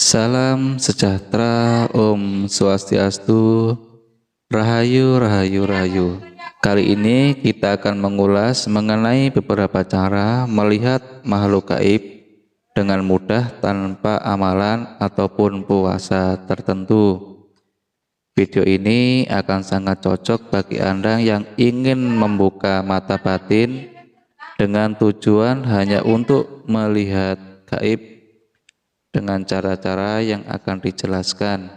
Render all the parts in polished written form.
Salam sejahtera, Om Swastiastu, Rahayu, Rahayu, Rahayu. Kali ini kita akan mengulas mengenai beberapa cara melihat makhluk gaib dengan mudah tanpa amalan ataupun puasa tertentu. Video ini akan sangat cocok bagi Anda yang ingin membuka mata batin dengan tujuan hanya untuk melihat gaib dengan cara-cara yang akan dijelaskan.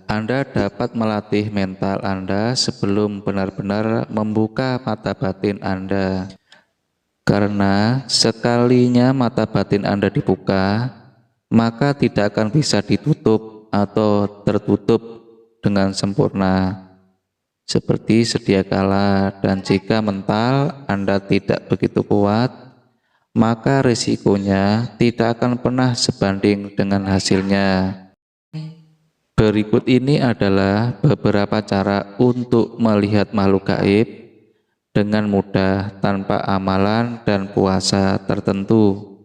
Anda dapat melatih mental Anda sebelum benar-benar membuka mata batin Anda. Karena sekalinya mata batin Anda dibuka, maka tidak akan bisa ditutup atau tertutup dengan sempurna seperti sedia kala. Dan jika mental Anda tidak begitu kuat, maka risikonya tidak akan pernah sebanding dengan hasilnya. Berikut ini adalah beberapa cara untuk melihat makhluk gaib dengan mudah tanpa amalan dan puasa tertentu,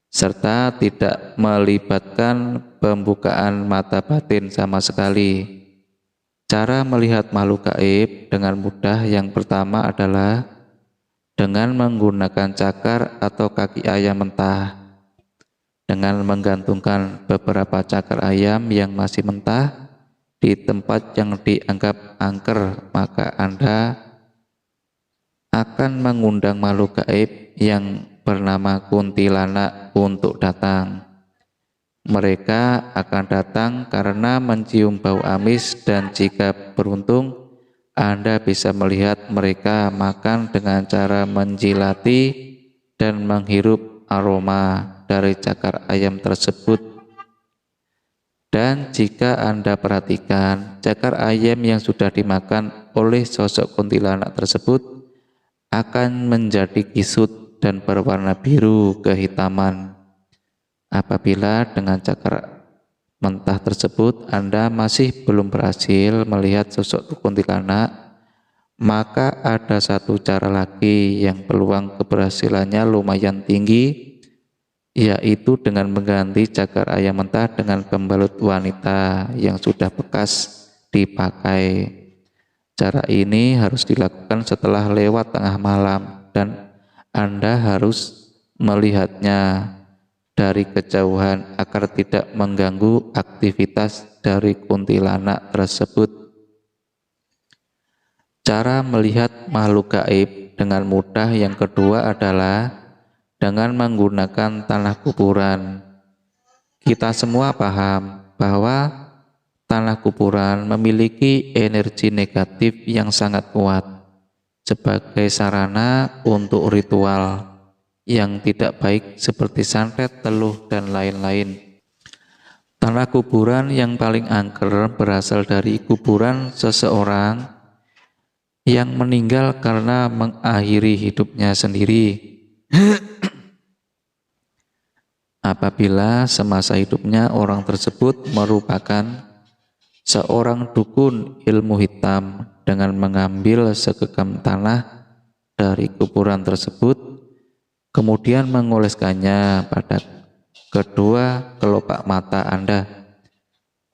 serta tidak melibatkan pembukaan mata batin sama sekali. Cara melihat makhluk gaib dengan mudah yang pertama adalah dengan menggunakan cakar atau kaki ayam mentah. Dengan menggantungkan beberapa cakar ayam yang masih mentah di tempat yang dianggap angker, maka Anda akan mengundang makhluk gaib yang bernama kuntilanak untuk datang. Mereka akan datang karena mencium bau amis, dan jika beruntung Anda bisa melihat mereka makan dengan cara menjilati dan menghirup aroma dari cakar ayam tersebut. Dan jika Anda perhatikan, cakar ayam yang sudah dimakan oleh sosok kuntilanak tersebut akan menjadi kisut dan berwarna biru kehitaman. Apabila dengan cakar mentah tersebut Anda masih belum berhasil melihat sosok kuntilanak, maka ada satu cara lagi yang peluang keberhasilannya lumayan tinggi, yaitu dengan mengganti cakar ayam mentah dengan pembalut wanita yang sudah bekas dipakai. Cara ini harus dilakukan setelah lewat tengah malam, dan Anda harus melihatnya dari kejauhan agar tidak mengganggu aktivitas dari kuntilanak tersebut. Cara melihat makhluk gaib dengan mudah yang kedua adalah dengan menggunakan tanah kuburan. Kita semua paham bahwa tanah kuburan memiliki energi negatif yang sangat kuat sebagai sarana untuk ritual yang tidak baik seperti santet, teluh, dan lain-lain. Tanah kuburan yang paling angker berasal dari kuburan seseorang yang meninggal karena mengakhiri hidupnya sendiri. Apabila semasa hidupnya orang tersebut merupakan seorang dukun ilmu hitam dengan mengambil segenggam tanah dari kuburan tersebut, kemudian mengoleskannya pada kedua kelopak mata Anda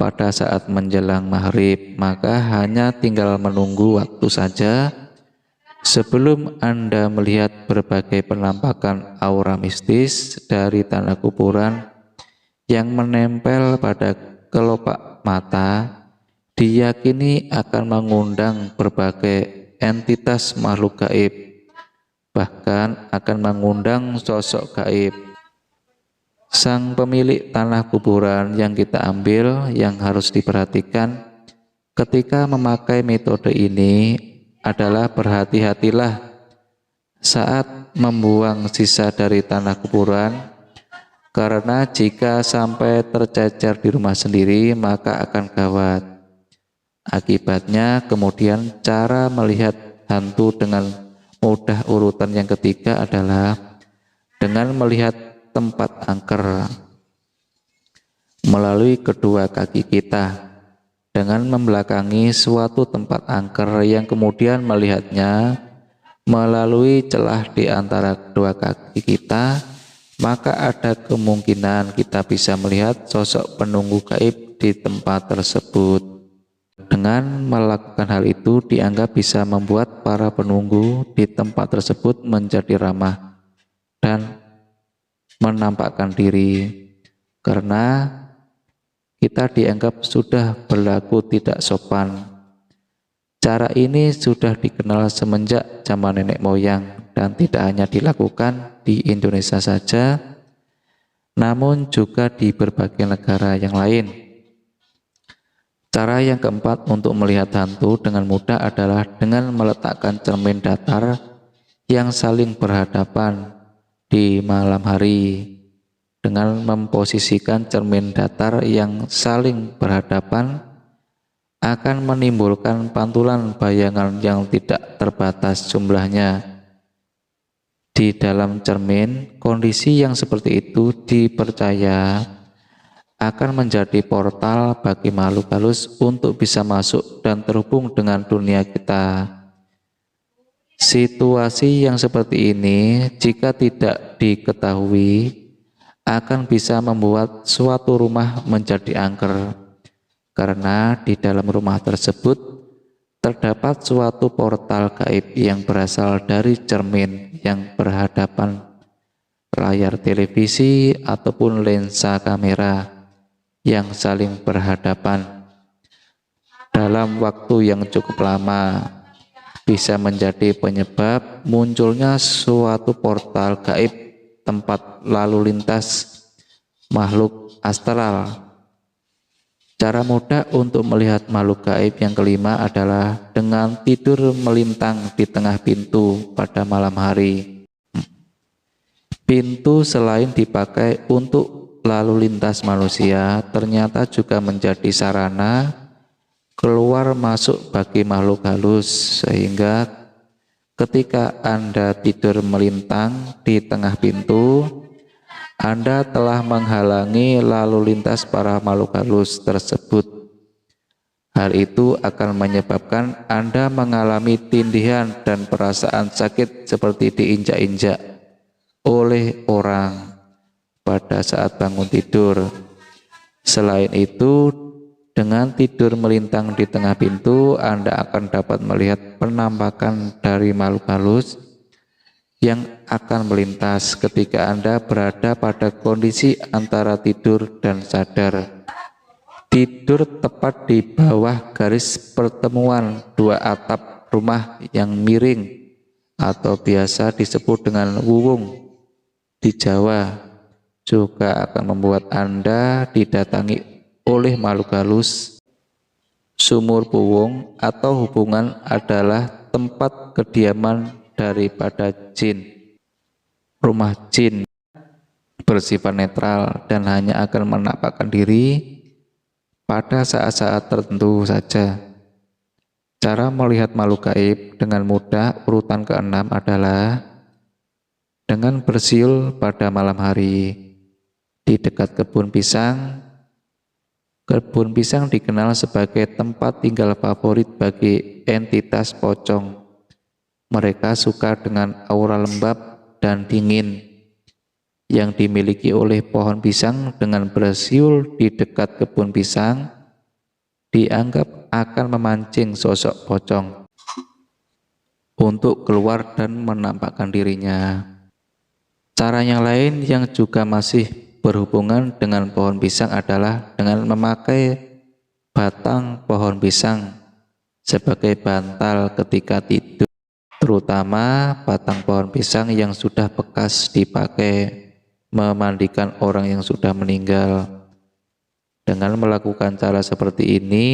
pada saat menjelang maghrib, maka hanya tinggal menunggu waktu saja sebelum Anda melihat berbagai penampakan aura mistis dari tanah kuburan yang menempel pada kelopak mata. Diyakini akan mengundang berbagai entitas makhluk gaib, bahkan akan mengundang sosok gaib. Sang pemilik tanah kuburan yang kita ambil yang harus diperhatikan ketika memakai metode ini adalah berhati-hatilah saat membuang sisa dari tanah kuburan, karena jika sampai tercecer di rumah sendiri maka akan gawat. Akibatnya kemudian cara melihat hantu dengan mudah urutan yang ketiga adalah dengan melihat tempat angker melalui kedua kaki kita, dengan membelakangi suatu tempat angker yang kemudian melihatnya melalui celah di antara kedua kaki kita, maka ada kemungkinan kita bisa melihat sosok penunggu gaib di tempat tersebut. Dengan melakukan hal itu dianggap bisa membuat para penunggu di tempat tersebut menjadi ramah dan menampakkan diri, karena kita dianggap sudah berlaku tidak sopan. Cara ini sudah dikenal semenjak zaman nenek moyang dan tidak hanya dilakukan di Indonesia saja, namun juga di berbagai negara yang lain. Cara yang keempat untuk melihat hantu dengan mudah adalah dengan meletakkan cermin datar yang saling berhadapan di malam hari. Dengan memposisikan cermin datar yang saling berhadapan akan menimbulkan pantulan bayangan yang tidak terbatas jumlahnya. Di dalam cermin, kondisi yang seperti itu dipercaya akan menjadi portal bagi makhluk halus untuk bisa masuk dan terhubung dengan dunia kita. Situasi yang seperti ini jika tidak diketahui akan bisa membuat suatu rumah menjadi angker, karena di dalam rumah tersebut terdapat suatu portal gaib yang berasal dari cermin yang berhadapan, layar televisi ataupun lensa kamera yang saling berhadapan dalam waktu yang cukup lama, bisa menjadi penyebab munculnya suatu portal gaib, tempat lalu lintas makhluk astral. Cara mudah untuk melihat makhluk gaib yang kelima adalah dengan tidur melintang di tengah pintu pada malam hari. Pintu selain dipakai untuk lalu lintas manusia, ternyata juga menjadi sarana keluar masuk bagi makhluk halus, sehingga ketika Anda tidur melintang di tengah pintu, Anda telah menghalangi lalu lintas para makhluk halus tersebut. Hal itu akan menyebabkan Anda mengalami tindihan dan perasaan sakit seperti diinjak-injak oleh orang pada saat bangun tidur. Selain itu, dengan tidur melintang di tengah pintu, Anda akan dapat melihat penampakan dari makhluk halus yang akan melintas ketika Anda berada pada kondisi antara tidur dan sadar. Tidur tepat di bawah garis pertemuan dua atap rumah yang miring atau biasa disebut dengan wuwung di Jawa juga akan membuat Anda didatangi oleh makhluk halus. Sumur puwung atau hubungan adalah tempat kediaman daripada jin. Rumah jin bersifat netral dan hanya akan menampakkan diri pada saat-saat tertentu saja. Cara melihat makhluk gaib dengan mudah urutan keenam adalah dengan bersiul pada malam hari di dekat kebun pisang. Kebun pisang dikenal sebagai tempat tinggal favorit bagi entitas pocong. Mereka suka dengan aura lembab dan dingin yang dimiliki oleh pohon pisang. Dengan bersiul di dekat kebun pisang dianggap akan memancing sosok pocong untuk keluar dan menampakkan dirinya. Cara yang lain yang juga masih berhubungan dengan pohon pisang adalah dengan memakai batang pohon pisang sebagai bantal ketika tidur, terutama batang pohon pisang yang sudah bekas dipakai memandikan orang yang sudah meninggal. Dengan melakukan cara seperti ini,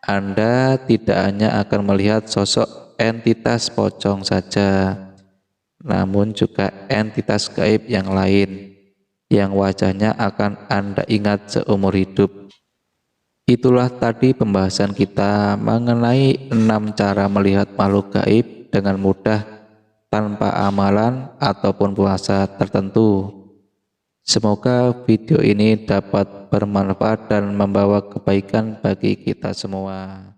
Anda tidak hanya akan melihat sosok entitas pocong saja, namun juga entitas gaib yang lain yang wajahnya akan Anda ingat seumur hidup. Itulah tadi pembahasan kita mengenai 6 cara melihat makhluk gaib dengan mudah tanpa amalan ataupun puasa tertentu. Semoga video ini dapat bermanfaat dan membawa kebaikan bagi kita semua.